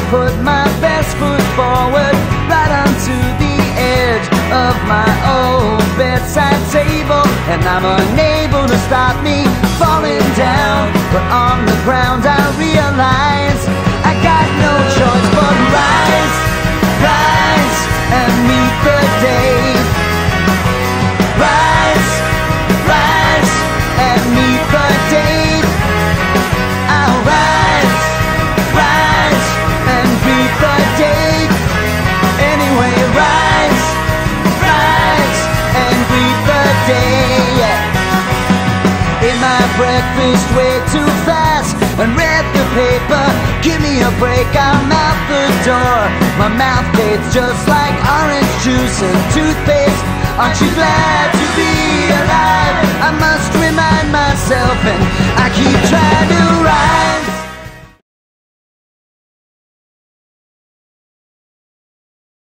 put my best foot forward, right onto the edge of my old bedside table, and I'm unable to stop me falling down. But on the ground I realize I got no choice but rise, rise and meet the day. Rise, rise and meet the day. I'll rise, rise and meet the day. Anyway, rise, rise and meet the day. Ate my breakfast way too fast and read the paper. Give me a break, I'm out the door. My mouth tastes just like orange juice and toothpaste. Aren't you glad to be alive? I must remind myself, and I keep trying to rise.